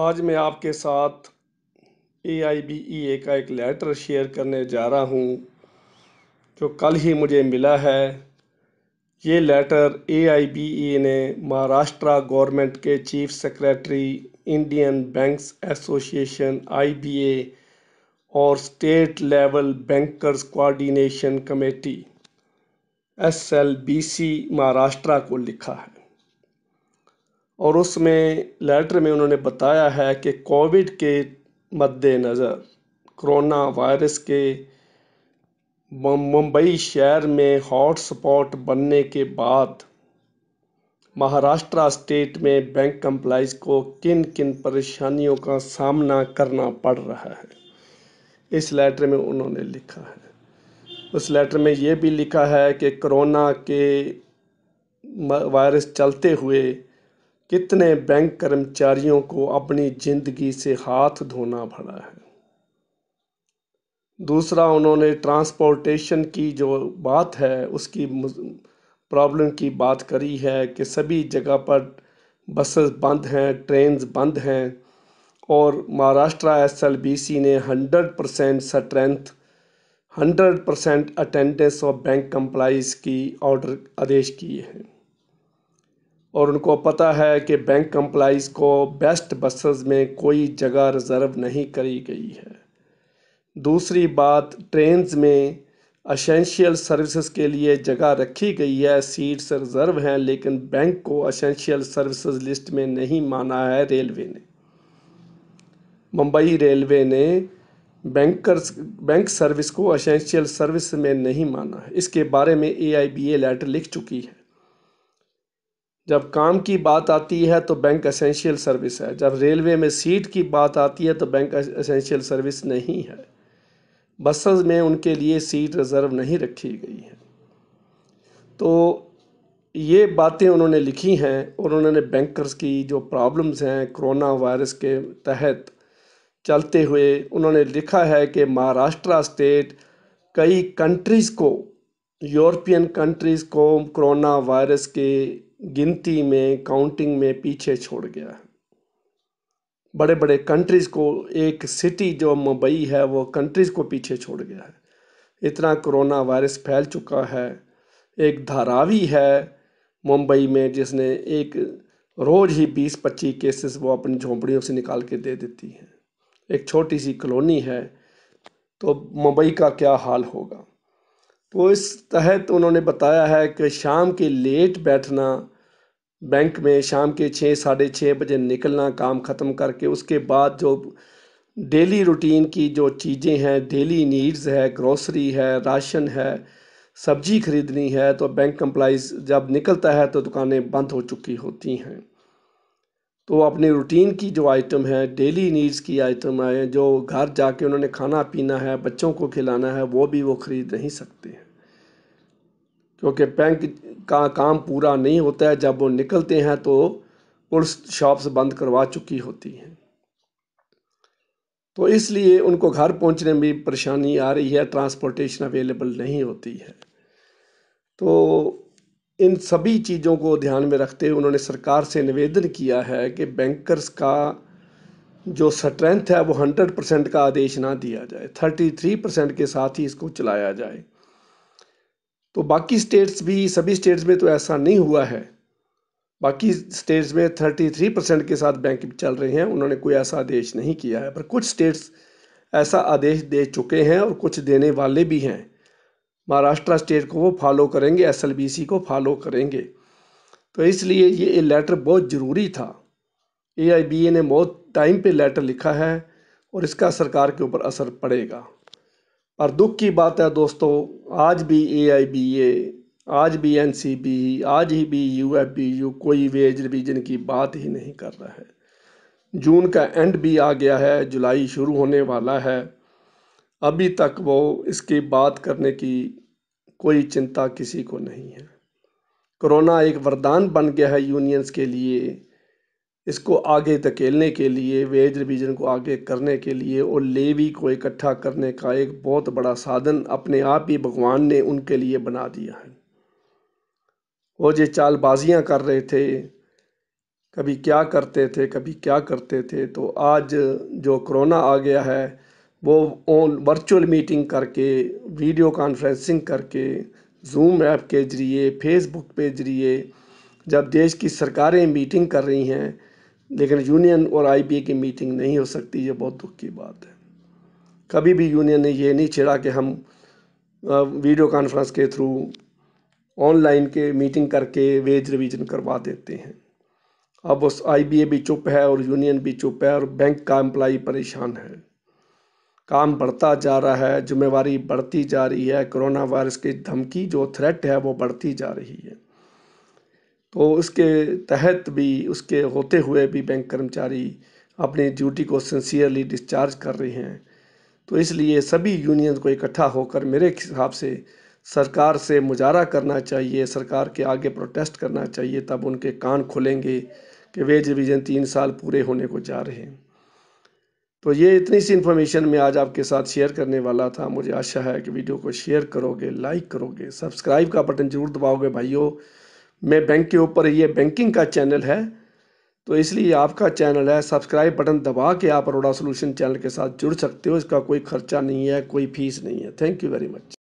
आज मैं आपके साथ AIBEA का एक लेटर शेयर करने जा रहा हूँ जो कल ही मुझे मिला है। ये लेटर AIBEA ने महाराष्ट्र गवर्नमेंट के chief secretary, Indian banks association IBA और state level bankers coordination committee SLBC Maharashtra को लिखा है। और उसमें लेटर में उन्होंने बताया है कि कोविड के मद्देनज़र कोरोना वायरस के मुंबई शहर में हॉटस्पॉट बनने के बाद महाराष्ट्र स्टेट में बैंक कंप्लाइंस को किन किन परेशानियों का सामना करना पड़ रहा है, इस लेटर में उन्होंने लिखा है। उस लेटर में ये भी लिखा है कि कोरोना के वायरस चलते हुए कितने बैंक कर्मचारियों को अपनी ज़िंदगी से हाथ धोना पड़ा है। दूसरा, उन्होंने ट्रांसपोर्टेशन की जो बात है उसकी प्रॉब्लम की बात करी है कि सभी जगह पर बसेस बंद हैं, ट्रेन्स बंद हैं और महाराष्ट्र SLBC ने 100% strength, 100% attendance of bank compliance की ऑर्डर आदेश किए हैं। और उनको पता है कि बैंक कंप्लाइंस को बेस्ट बसेस में कोई जगह रिज़र्व नहीं करी गई है। दूसरी बात, ट्रेन्स में एसेंशियल सर्विसेज के लिए जगह रखी गई है, सीट्स रिज़र्व हैं, लेकिन बैंक को एसेंशियल सर्विसेज लिस्ट में नहीं माना है रेलवे ने। मुंबई रेलवे ने बैंक सर्विस को एसेंशियल सर्विस में नहीं माना है। इसके बारे में AIBA लेटर लिख चुकी है। जब काम की बात आती है तो बैंक एसेंशियल सर्विस है, जब रेलवे में सीट की बात आती है तो बैंक एसेंशियल सर्विस नहीं है। बसेस में उनके लिए सीट रिज़र्व नहीं रखी गई है। तो ये बातें उन्होंने लिखी हैं और उन्होंने बैंकर्स की जो प्रॉब्लम्स हैं कोरोना वायरस के तहत चलते हुए उन्होंने लिखा है कि महाराष्ट्र स्टेट कई कंट्रीज़ को, यूरोपियन कंट्रीज़ को कोरोना वायरस के गिनती में, काउंटिंग में पीछे छोड़ गया है। बड़े बड़े कंट्रीज़ को, एक सिटी जो मुंबई है वो कंट्रीज़ को पीछे छोड़ गया है। इतना कोरोना वायरस फैल चुका है। एक धारावी है मुंबई में जिसने एक रोज़ ही 20-25 केसेस वो अपनी झोंपड़ियों से निकाल के दे देती है। एक छोटी सी कॉलोनी है, तो मुंबई का क्या हाल होगा। तो इस तहत उन्होंने बताया है कि शाम के लेट बैठना बैंक में, शाम के 6-6:30 बजे निकलना काम ख़त्म करके, उसके बाद जो डेली रूटीन की जो चीज़ें हैं, डेली नीड्स है, ग्रोसरी है, राशन है, सब्जी खरीदनी है, तो बैंक कंप्लाइंस जब निकलता है तो दुकानें बंद हो चुकी होती हैं। तो अपनी रूटीन की जो आइटम है, डेली नीड्स की आइटम है, जो घर जाके उन्होंने खाना पीना है, बच्चों को खिलाना है, वो भी वो ख़रीद नहीं सकते हैं क्योंकि बैंक का काम पूरा नहीं होता है। जब वो निकलते हैं तो पुलिस शॉप्स बंद करवा चुकी होती हैं। तो इसलिए उनको घर पहुंचने में भी परेशानी आ रही है, ट्रांसपोर्टेशन अवेलेबल नहीं होती है। तो इन सभी चीज़ों को ध्यान में रखते हुए उन्होंने सरकार से निवेदन किया है कि बैंकर्स का जो स्ट्रेंथ है वो 100% का आदेश ना दिया जाए, 33% के साथ ही इसको चलाया जाए। तो बाकी स्टेट्स भी, सभी स्टेट्स में तो ऐसा नहीं हुआ है। बाकी स्टेट्स में 33% के साथ बैंक चल रहे हैं, उन्होंने कोई ऐसा आदेश नहीं किया है। पर कुछ स्टेट्स ऐसा आदेश दे चुके हैं और कुछ देने वाले भी हैं। महाराष्ट्र स्टेट को वो फॉलो करेंगे, SLBC को फॉलो करेंगे। तो इसलिए ये लेटर बहुत ज़रूरी था। AIBA ने बहुत टाइम पे लेटर लिखा है और इसका सरकार के ऊपर असर पड़ेगा। और दुख की बात है दोस्तों, आज भी AIBA, आज भी NCB, आज ही भी UFBU कोई वेज रिवीजन की बात ही नहीं कर रहा है। जून का एंड भी आ गया है, जुलाई शुरू होने वाला है, अभी तक वो इसकी बात करने की कोई चिंता किसी को नहीं है। कोरोना एक वरदान बन गया है यूनियंस के लिए, इसको आगे धकेलने के लिए, वेज रिवीजन को आगे करने के लिए और लेवी को इकट्ठा करने का एक बहुत बड़ा साधन अपने आप ही भगवान ने उनके लिए बना दिया है। वो जो चालबाजियां कर रहे थे, कभी क्या करते थे, कभी क्या करते थे। तो आज जो कोरोना आ गया है, वो वर्चुअल मीटिंग करके, वीडियो कॉन्फ्रेंसिंग करके, जूम ऐप के ज़रिए, फेसबुक पे ज़रिए, जब देश की सरकारें मीटिंग कर रही हैं, लेकिन यूनियन और आईबीए की मीटिंग नहीं हो सकती। ये बहुत दुख की बात है। कभी भी यूनियन ने ये नहीं छेड़ा कि हम वीडियो कॉन्फ्रेंस के थ्रू, ऑनलाइन के मीटिंग करके वेज रिवीजन करवा देते हैं। अब उस आईबीए भी चुप है और यूनियन भी चुप है और बैंक का एम्प्लाई परेशान है। काम बढ़ता जा रहा है, जिम्मेवारी बढ़ती जा रही है, कोरोना वायरस की धमकी जो थ्रेट है वो बढ़ती जा रही है। तो उसके तहत भी, उसके होते हुए भी बैंक कर्मचारी अपनी ड्यूटी को सिंसियरली डिस्चार्ज कर रहे हैं। तो इसलिए सभी यूनियन को इकट्ठा होकर मेरे हिसाब से सरकार से मुजाहरा करना चाहिए, सरकार के आगे प्रोटेस्ट करना चाहिए, तब उनके कान खुलेंगे कि वेज रिवीजन 3 साल पूरे होने को जा रहे हैं। तो ये इतनी सी इन्फॉर्मेशन मैं आज आपके साथ शेयर करने वाला था। मुझे आशा है कि वीडियो को शेयर करोगे, लाइक करोगे, सब्सक्राइब का बटन जरूर दबाओगे भाइयों। मैं बैंक के ऊपर, ये बैंकिंग का चैनल है, तो इसलिए आपका चैनल है, सब्सक्राइब बटन दबा के आप अरोड़ा सॉल्यूशन चैनल के साथ जुड़ सकते हो। इसका कोई खर्चा नहीं है, कोई फीस नहीं है। Thank you very much.